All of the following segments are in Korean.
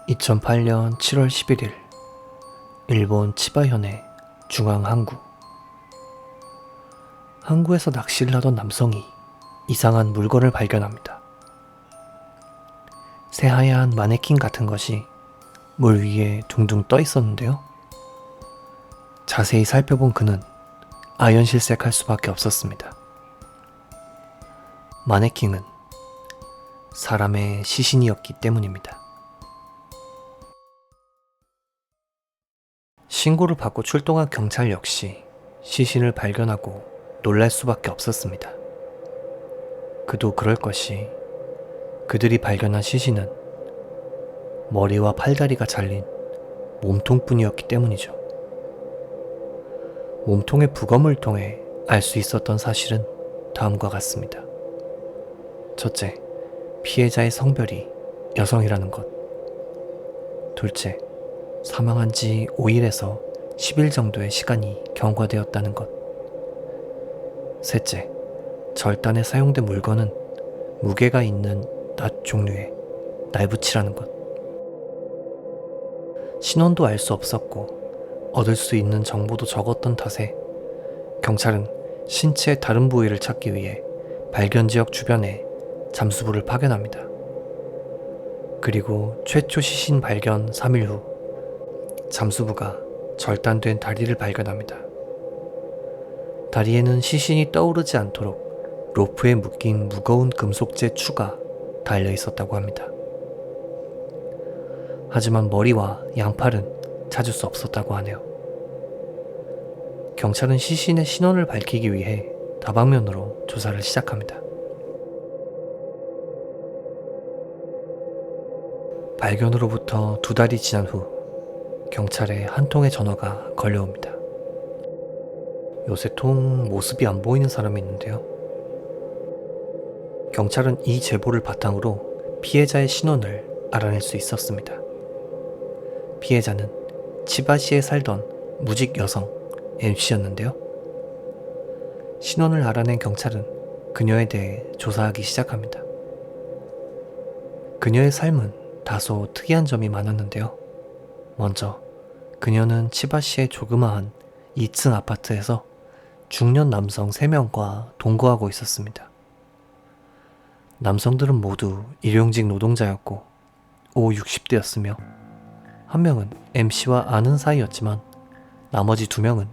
2008년 7월 11일 일본 치바현의 중앙 항구. 항구에서 낚시를 하던 남성이 이상한 물건을 발견합니다. 새하얀 마네킹 같은 것이 물 위에 둥둥 떠 있었는데요. 자세히 살펴본 그는 아연실색할 수밖에 없었습니다. 마네킹은 사람의 시신이었기 때문입니다. 신고를 받고 출동한 경찰 역시 시신을 발견하고 놀랄 수밖에 없었습니다. 그도 그럴 것이 그들이 발견한 시신은 머리와 팔다리가 잘린 몸통뿐이었기 때문이죠. 몸통의 부검을 통해 알 수 있었던 사실은 다음과 같습니다. 첫째, 피해자의 성별이 여성이라는 것. 둘째, 사망한 지 5일에서 10일 정도의 시간이 경과되었다는 것. 셋째, 절단에 사용된 물건은 무게가 있는 낫 종류의 날붙이라는 것. 신원도 알 수 없었고 얻을 수 있는 정보도 적었던 탓에 경찰은 신체의 다른 부위를 찾기 위해 발견 지역 주변에 잠수부를 파견합니다. 그리고 최초 시신 발견 3일 후 잠수부가 절단된 다리를 발견합니다. 다리에는 시신이 떠오르지 않도록 로프에 묶인 무거운 금속재 추가 달려 있었다고 합니다. 하지만 머리와 양팔은 찾을 수 없었다고 하네요. 경찰은 시신의 신원을 밝히기 위해 다방면으로 조사를 시작합니다. 발견으로부터 2달이 지난 후 경찰에 한 통의 전화가 걸려옵니다. 요새 통 모습이 안 보이는 사람이 있는데요. 경찰은 이 제보를 바탕으로 피해자의 신원을 알아낼 수 있었습니다. 피해자는 치바시에 살던 무직 여성 M씨였는데요. 신원을 알아낸 경찰은 그녀에 대해 조사하기 시작합니다. 그녀의 삶은 다소 특이한 점이 많았는데요. 먼저 그녀는 치바시의 조그마한 2층 아파트에서 중년 남성 3명과 동거하고 있었습니다. 남성들은 모두 일용직 노동자였고 60대였으며 한 명은 M씨와 아는 사이였지만 나머지 2명은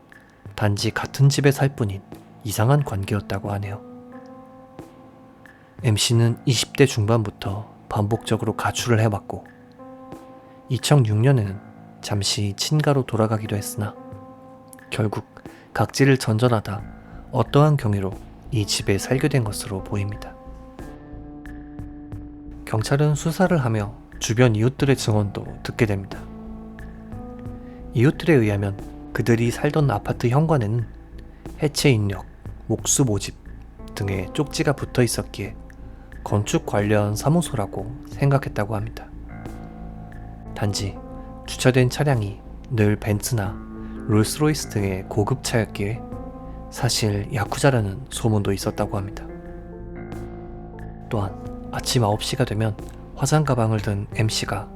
단지 같은 집에 살 뿐인 이상한 관계였다고 하네요. M씨는 20대 중반부터 반복적으로 가출을 해왔고 2006년에는 잠시 친가로 돌아가기도 했으나 결국 각지를 전전하다 어떠한 경위로 이 집에 살게 된 것으로 보입니다. 경찰은 수사를 하며 주변 이웃들의 증언도 듣게 됩니다. 이웃들에 의하면 그들이 살던 아파트 현관에는 해체 인력, 목수 모집 등의 쪽지가 붙어 있었기에 건축 관련 사무소라고 생각했다고 합니다. 단지 주차된 차량이 늘 벤츠나 롤스로이스 등의 고급차였기에 사실 야쿠자라는 소문도 있었다고 합니다. 또한 아침 9시가 되면 화장 가방을 든 M씨가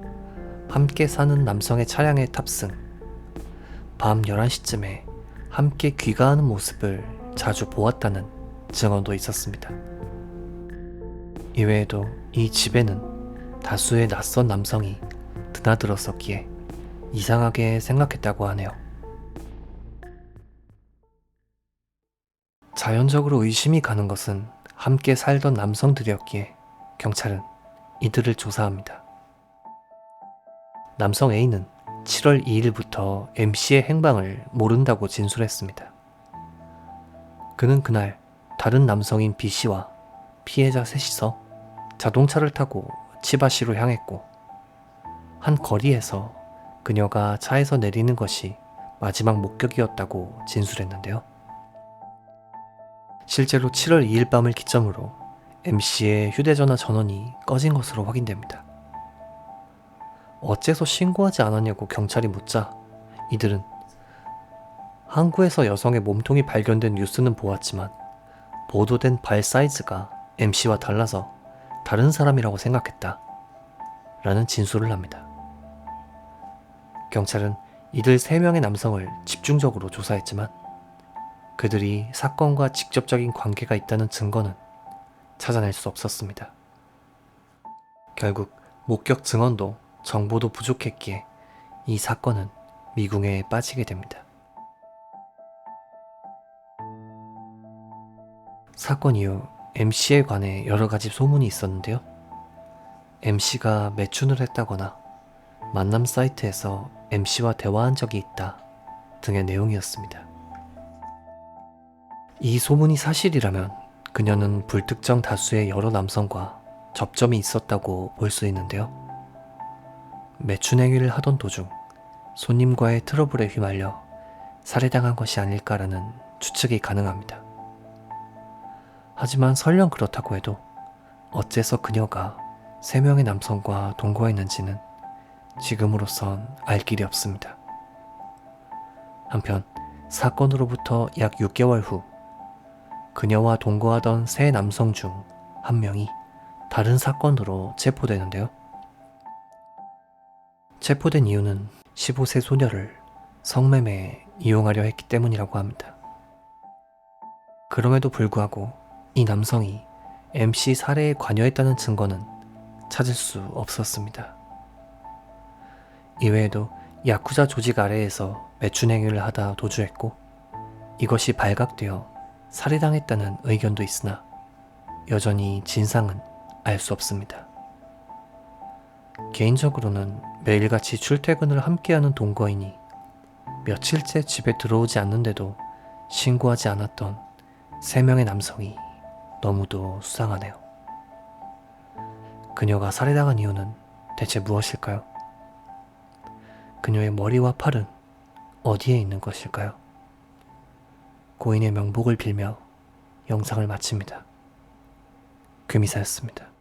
함께 사는 남성의 차량에 탑승, 밤 11시쯤에 함께 귀가하는 모습을 자주 보았다는 증언도 있었습니다. 이외에도 이 집에는 다수의 낯선 남성이 드나들었었기에 이상하게 생각했다고 하네요. 자연적으로 의심이 가는 것은 함께 살던 남성들이었기에 경찰은 이들을 조사합니다. 남성 A는 7월 2일부터 M씨의 행방을 모른다고 진술했습니다. 그는 그날 다른 남성인 B씨와 피해자 셋이서 자동차를 타고 치바시로 향했고 한 거리에서 그녀가 차에서 내리는 것이 마지막 목격이었다고 진술했는데요. 실제로 7월 2일 밤을 기점으로 M씨의 휴대전화 전원이 꺼진 것으로 확인됩니다. 어째서 신고하지 않았냐고 경찰이 묻자 이들은 항구에서 여성의 몸통이 발견된 뉴스는 보았지만 보도된 발 사이즈가 M씨와 달라서 다른 사람이라고 생각했다 라는 진술을 합니다. 경찰은 이들 3명의 남성을 집중적으로 조사했지만 그들이 사건과 직접적인 관계가 있다는 증거는 찾아낼 수 없었습니다. 결국 목격 증언도 정보도 부족했기에 이 사건은 미궁에 빠지게 됩니다. 사건 이후 MC에 관해 여러 가지 소문이 있었는데요. MC가 매춘을 했다거나 만남 사이트에서 MC와 대화한 적이 있다 등의 내용이었습니다. 이 소문이 사실이라면 그녀는 불특정 다수의 여러 남성과 접점이 있었다고 볼 수 있는데요. 매춘 행위를 하던 도중 손님과의 트러블에 휘말려 살해당한 것이 아닐까라는 추측이 가능합니다. 하지만 설령 그렇다고 해도 어째서 그녀가 3명의 남성과 동거했는지는 지금으로선 알 길이 없습니다. 한편 사건으로부터 약 6개월 후 그녀와 동거하던 3 남성 중 1명이 다른 사건으로 체포되는데요. 체포된 이유는 15세 소녀를 성매매에 이용하려 했기 때문이라고 합니다. 그럼에도 불구하고 이 남성이 MC 살해에 관여했다는 증거는 찾을 수 없었습니다. 이외에도 야쿠자 조직 아래에서 매춘 행위를 하다 도주했고 이것이 발각되어 살해당했다는 의견도 있으나 여전히 진상은 알 수 없습니다. 개인적으로는 매일같이 출퇴근을 함께하는 동거인이 며칠째 집에 들어오지 않는데도 신고하지 않았던 3명의 남성이 너무도 수상하네요. 그녀가 살해당한 이유는 대체 무엇일까요? 그녀의 머리와 팔은 어디에 있는 것일까요? 고인의 명복을 빌며 영상을 마칩니다. 금이사였습니다.